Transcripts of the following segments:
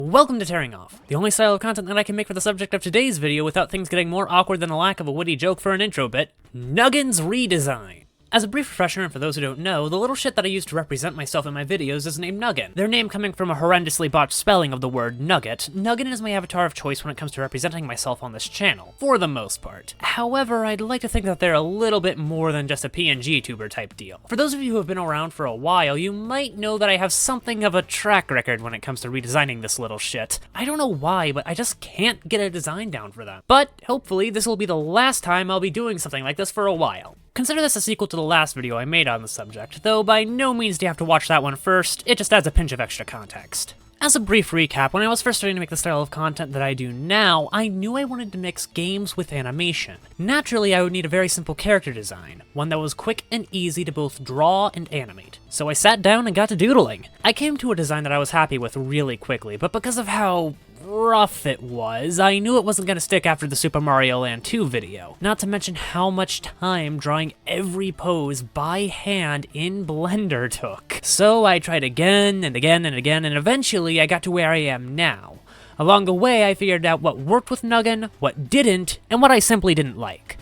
Welcome to Tearing Off, the only style of content that I can make for the subject of today's video without things getting more awkward than the lack of a witty joke for an intro bit, Nuggen's Redesign. As a brief refresher, and for those who don't know, the little shit that I use to represent myself in my videos is named Nuggen. Their name coming from a horrendously botched spelling of the word nugget, Nuggen is my avatar of choice when it comes to representing myself on this channel, for the most part. However, I'd like to think that they're a little bit more than just a PNG tuber type deal. For those of you who have been around for a while, you might know that I have something of a track record when it comes to redesigning this little shit. I don't know why, but I just can't get a design down for them. But hopefully this will be the last time I'll be doing something like this for a while. Consider this a sequel to the last video I made on the subject, though by no means do you have to watch that one first, it just adds a pinch of extra context. As a brief recap, when I was first starting to make the style of content that I do now, I knew I wanted to mix games with animation. Naturally, I would need a very simple character design, one that was quick and easy to both draw and animate. So I sat down and got to doodling. I came to a design that I was happy with really quickly, but because of how rough it was, I knew it wasn't going to stick after the Super Mario Land 2 video. Not to mention how much time drawing every pose by hand in Blender took. So I tried again and again and again, and eventually I got to where I am now. Along the way, I figured out what worked with Nuggen, what didn't, and what I simply didn't like.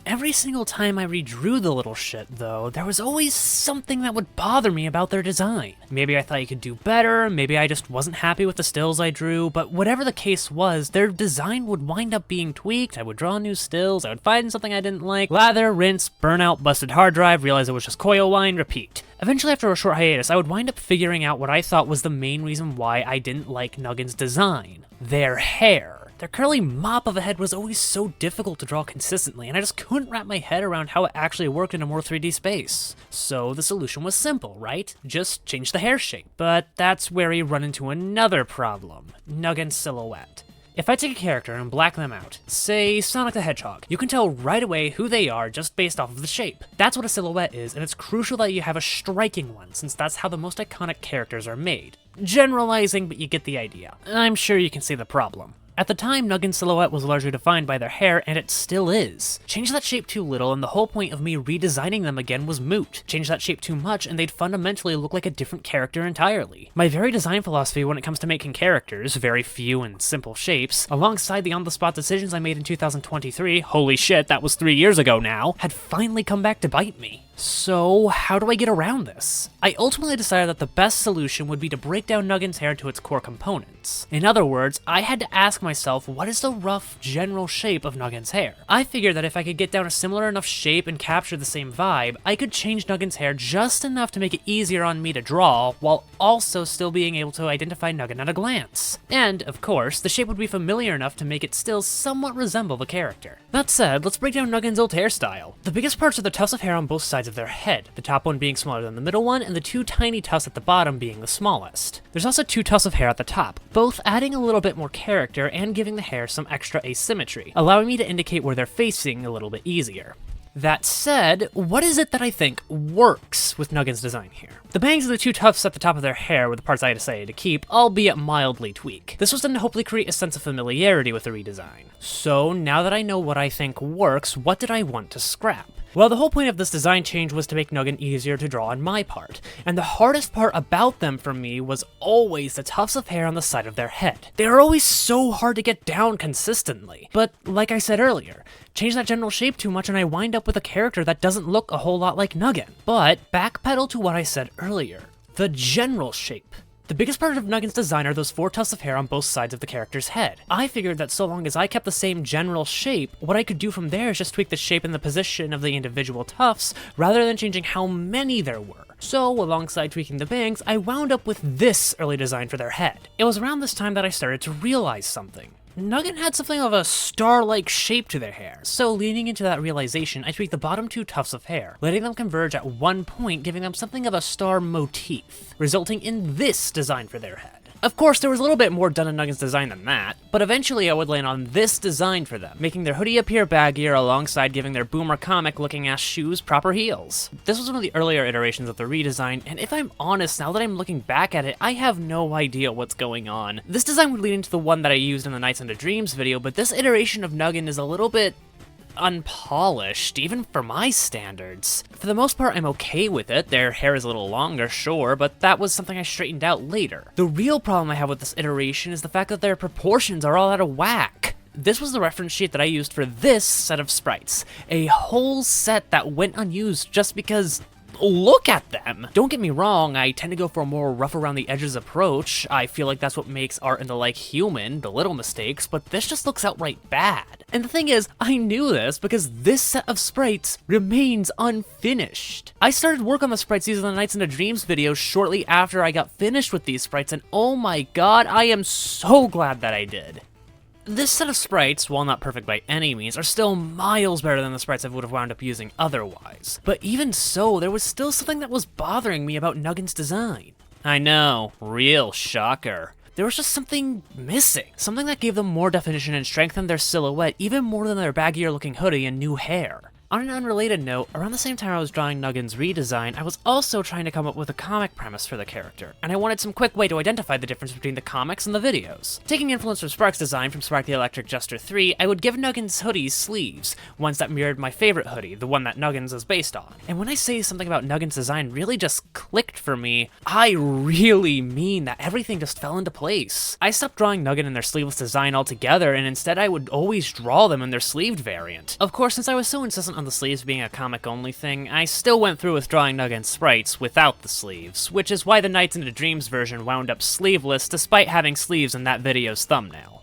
Every single time I redrew the little shit, though, there was always something that would bother me about their design. Maybe I thought you could do better, maybe I just wasn't happy with the stills I drew, but whatever the case was, their design would wind up being tweaked. I would draw new stills, I would find something I didn't like, lather, rinse, burn out, busted hard drive, realize it was just coil line, repeat. Eventually, after a short hiatus, I would wind up figuring out what I thought was the main reason why I didn't like Nuggen's design. Their hair. Their curly mop of a head was always so difficult to draw consistently, and I just couldn't wrap my head around how it actually worked in a more 3D space. So the solution was simple, right? Just change the hair shape. But that's where we run into another problem, Nuggen's silhouette. If I take a character and black them out, say Sonic the Hedgehog, you can tell right away who they are just based off of the shape. That's what a silhouette is, and it's crucial that you have a striking one, since that's how the most iconic characters are made. Generalizing, but you get the idea. I'm sure you can see the problem. At the time, Nuggen's silhouette was largely defined by their hair, and it still is. Change that shape too little, and the whole point of me redesigning them again was moot. Change that shape too much, and they'd fundamentally look like a different character entirely. My very design philosophy when it comes to making characters, very few and simple shapes, alongside the on-the-spot decisions I made in 2023, holy shit, that was 3 years ago now, had finally come back to bite me. So, how do I get around this? I ultimately decided that the best solution would be to break down Nuggen's hair to its core components. In other words, I had to ask myself, what is the rough, general shape of Nuggen's hair? I figured that if I could get down a similar enough shape and capture the same vibe, I could change Nuggen's hair just enough to make it easier on me to draw, while also still being able to identify Nuggen at a glance. And, of course, the shape would be familiar enough to make it still somewhat resemble the character. That said, let's break down Nuggen's old hairstyle. The biggest parts are the tufts of hair on both sides of their head, the top one being smaller than the middle one, and the two tiny tufts at the bottom being the smallest. There's also two tufts of hair at the top, both adding a little bit more character and giving the hair some extra asymmetry, allowing me to indicate where they're facing a little bit easier. That said, what is it that I think works with Nuggen's design here? The bangs of the two tufts at the top of their hair were the parts I decided to keep, albeit mildly tweak. This was done to hopefully create a sense of familiarity with the redesign. So, now that I know what I think works, what did I want to scrap? Well, the whole point of this design change was to make Nuggen easier to draw on my part, and the hardest part about them for me was always the tufts of hair on the side of their head. They are always so hard to get down consistently, but like I said earlier, change that general shape too much and I wind up with a character that doesn't look a whole lot like Nuggen. But backpedal to what I said earlier, the general shape. The biggest part of Nuggen's design are those four tufts of hair on both sides of the character's head. I figured that so long as I kept the same general shape, what I could do from there is just tweak the shape and the position of the individual tufts, rather than changing how many there were. So, alongside tweaking the bangs, I wound up with this early design for their head. It was around this time that I started to realize something. Nuggen had something of a star-like shape to their hair, so leaning into that realization, I tweaked the bottom two tufts of hair, letting them converge at one point, giving them something of a star motif, resulting in this design for their head. Of course, there was a little bit more done in Nuggen's design than that, but eventually I would land on this design for them, making their hoodie appear baggier alongside giving their boomer comic looking ass shoes proper heels. This was one of the earlier iterations of the redesign, and if I'm honest, now that I'm looking back at it, I have no idea what's going on. This design would lead into the one that I used in the Nights into Dreams video, but this iteration of Nuggen is a little bit unpolished, even for my standards. For the most part, I'm okay with it. Their hair is a little longer, sure, but that was something I straightened out later. The real problem I have with this iteration is the fact that their proportions are all out of whack. This was the reference sheet that I used for this set of sprites. A whole set that went unused just because... look at them! Don't get me wrong, I tend to go for a more rough around the edges approach. I feel like that's what makes art and the like human, the little mistakes, but this just looks outright bad. And the thing is, I knew this because this set of sprites remains unfinished. I started work on the sprites using the Nights into Dreams video shortly after I got finished with these sprites, and oh my god, I am so glad that I did. This set of sprites, while not perfect by any means, are still miles better than the sprites I would have wound up using otherwise. But even so, there was still something that was bothering me about Nuggen's design. I know, real shocker. There was just something missing. Something that gave them more definition and strengthened their silhouette even more than their baggier looking hoodie and new hair. On an unrelated note, around the same time I was drawing Nuggen's redesign, I was also trying to come up with a comic premise for the character, and I wanted some quick way to identify the difference between the comics and the videos. Taking influence from Spark's design from Spark the Electric Jester 3, I would give Nuggen's hoodies sleeves, ones that mirrored my favorite hoodie, the one that Nuggen's is based on. And when I say something about Nuggen's design really just clicked for me, I really mean that everything just fell into place. I stopped drawing Nuggen in their sleeveless design altogether, and instead I would always draw them in their sleeved variant. Of course, since I was so insistent on the sleeves being a comic-only thing, I still went through with drawing Nuggen's sprites without the sleeves, which is why the Nights into Dreams version wound up sleeveless despite having sleeves in that video's thumbnail.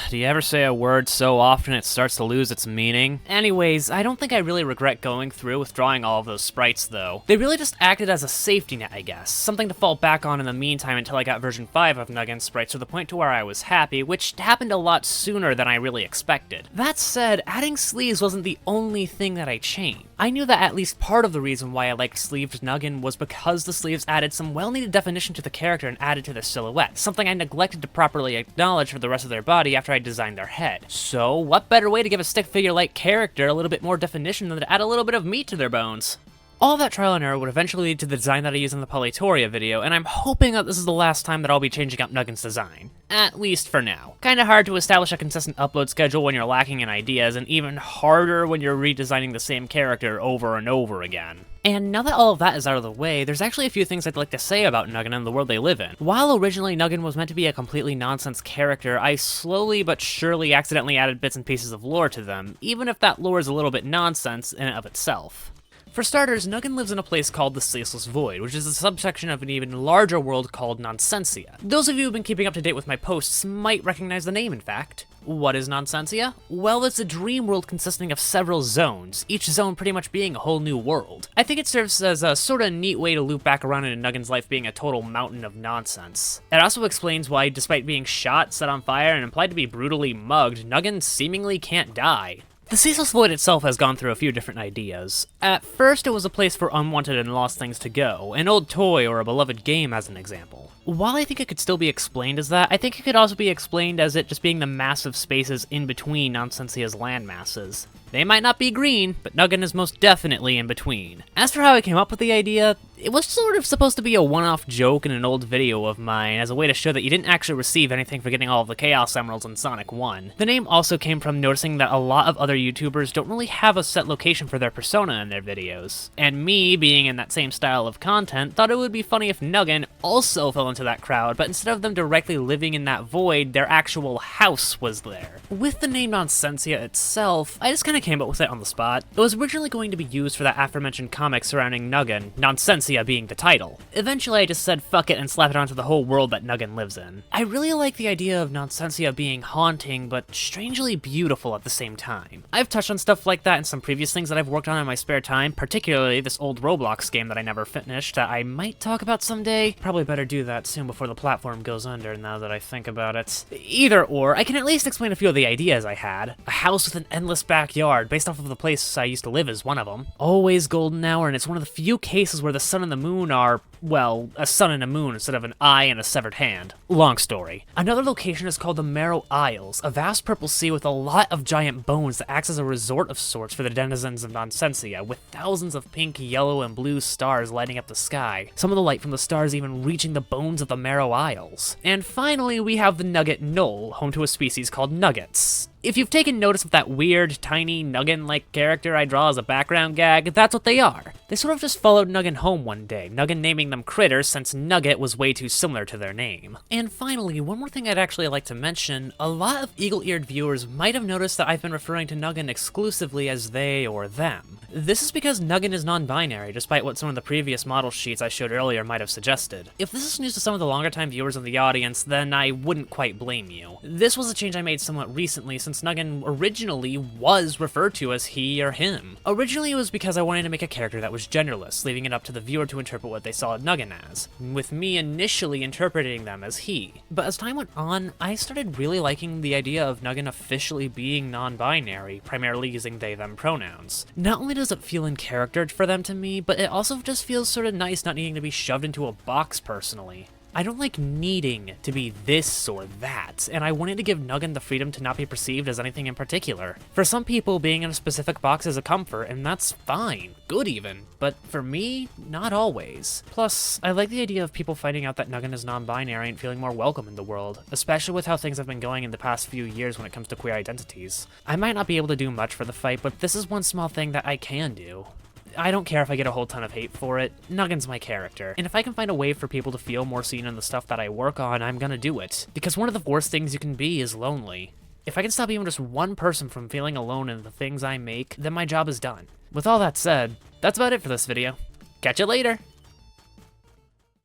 Do you ever say a word so often it starts to lose its meaning? Anyways, I don't think I really regret going through with drawing all of those sprites though. They really just acted as a safety net, I guess. Something to fall back on in the meantime until I got version 5 of Nuggen's sprites to the point to where I was happy, which happened a lot sooner than I really expected. That said, adding sleeves wasn't the only thing that I changed. I knew that at least part of the reason why I liked sleeved Nuggen was because the sleeves added some well-needed definition to the character and added to their silhouette, something I neglected to properly acknowledge for the rest of their body after I designed their head. So, what better way to give a stick figure-like character a little bit more definition than to add a little bit of meat to their bones? All that trial and error would eventually lead to the design that I use in the Polytoria video, and I'm hoping that this is the last time that I'll be changing up Nuggen's design. At least for now. Kinda hard to establish a consistent upload schedule when you're lacking in ideas, and even harder when you're redesigning the same character over and over again. And now that all of that is out of the way, there's actually a few things I'd like to say about Nuggen and the world they live in. While originally Nuggen was meant to be a completely nonsense character, I slowly but surely accidentally added bits and pieces of lore to them, even if that lore is a little bit nonsense in and of itself. For starters, Nuggen lives in a place called the Ceaseless Void, which is a subsection of an even larger world called Nonsensia. Those of you who've been keeping up to date with my posts might recognize the name, in fact. What is Nonsensia? Well, it's a dream world consisting of several zones, each zone pretty much being a whole new world. I think it serves as a sorta neat way to loop back around into Nuggen's life being a total mountain of nonsense. It also explains why, despite being shot, set on fire, and implied to be brutally mugged, Nuggen seemingly can't die. The Ceaseless Void itself has gone through a few different ideas. At first, it was a place for unwanted and lost things to go, an old toy or a beloved game as an example. While I think it could still be explained as that, I think it could also be explained as it just being the massive spaces in between Nonsensia's land masses. They might not be green, but Nuggen is most definitely in between. As for how I came up with the idea, it was sort of supposed to be a one-off joke in an old video of mine as a way to show that you didn't actually receive anything for getting all of the Chaos Emeralds in Sonic 1. The name also came from noticing that a lot of other YouTubers don't really have a set location for their persona in their videos. And me, being in that same style of content, thought it would be funny if Nuggen also fell into that crowd, but instead of them directly living in that void, their actual house was there. With the name Nonsensia itself, I just kinda came up with it on the spot. It was originally going to be used for that aforementioned comic surrounding Nuggen, Nonsensia being the title. Eventually I just said fuck it and slapped it onto the whole world that Nuggen lives in. I really like the idea of Nonsensia being haunting, but strangely beautiful at the same time. I've touched on stuff like that in some previous things that I've worked on in my spare time, particularly this old Roblox game that I never finished that I might talk about someday. Probably better do that soon before the platform goes under now that I think about it. Either or, I can at least explain a few of the ideas I had. A house with an endless backyard, based off of the place I used to live is one of them. Always golden hour, and it's one of the few cases where the sun and the moon are well, a sun and a moon instead of an eye and a severed hand. Long story. Another location is called the Marrow Isles, a vast purple sea with a lot of giant bones that acts as a resort of sorts for the denizens of Nonsensia, with thousands of pink, yellow, and blue stars lighting up the sky, some of the light from the stars even reaching the bones of the Marrow Isles. And finally, we have the Nugget Knoll, home to a species called nuggets. If you've taken notice of that weird, tiny, Nuggen-like character I draw as a background gag, that's what they are. They sort of just followed Nuggen home one day, Nuggen naming them critters since Nugget was way too similar to their name. And finally, one more thing I'd actually like to mention, a lot of eagle-eared viewers might have noticed that I've been referring to Nuggen exclusively as they or them. This is because Nuggen is non-binary, despite what some of the previous model sheets I showed earlier might have suggested. If this is news to some of the longer-time viewers of the audience, then I wouldn't quite blame you. This was a change I made somewhat recently, since Nuggen originally was referred to as he or him. Originally it was because I wanted to make a character that was genderless, leaving it up to the viewer to interpret what they saw Nuggen as, with me initially interpreting them as he. But as time went on, I started really liking the idea of Nuggen officially being non-binary, primarily using they-them pronouns. Not only does it feel in character for them to me, but it also just feels sort of nice not needing to be shoved into a box personally. I don't like needing to be this or that, and I wanted to give Nuggen the freedom to not be perceived as anything in particular. For some people, being in a specific box is a comfort, and that's fine, good even, but for me, not always. Plus, I like the idea of people finding out that Nuggen is non-binary and feeling more welcome in the world, especially with how things have been going in the past few years when it comes to queer identities. I might not be able to do much for the fight, but this is one small thing that I can do. I don't care if I get a whole ton of hate for it, Nuggen's my character, and if I can find a way for people to feel more seen in the stuff that I work on, I'm gonna do it. Because one of the worst things you can be is lonely. If I can stop even just one person from feeling alone in the things I make, then my job is done. With all that said, that's about it for this video. Catch you later!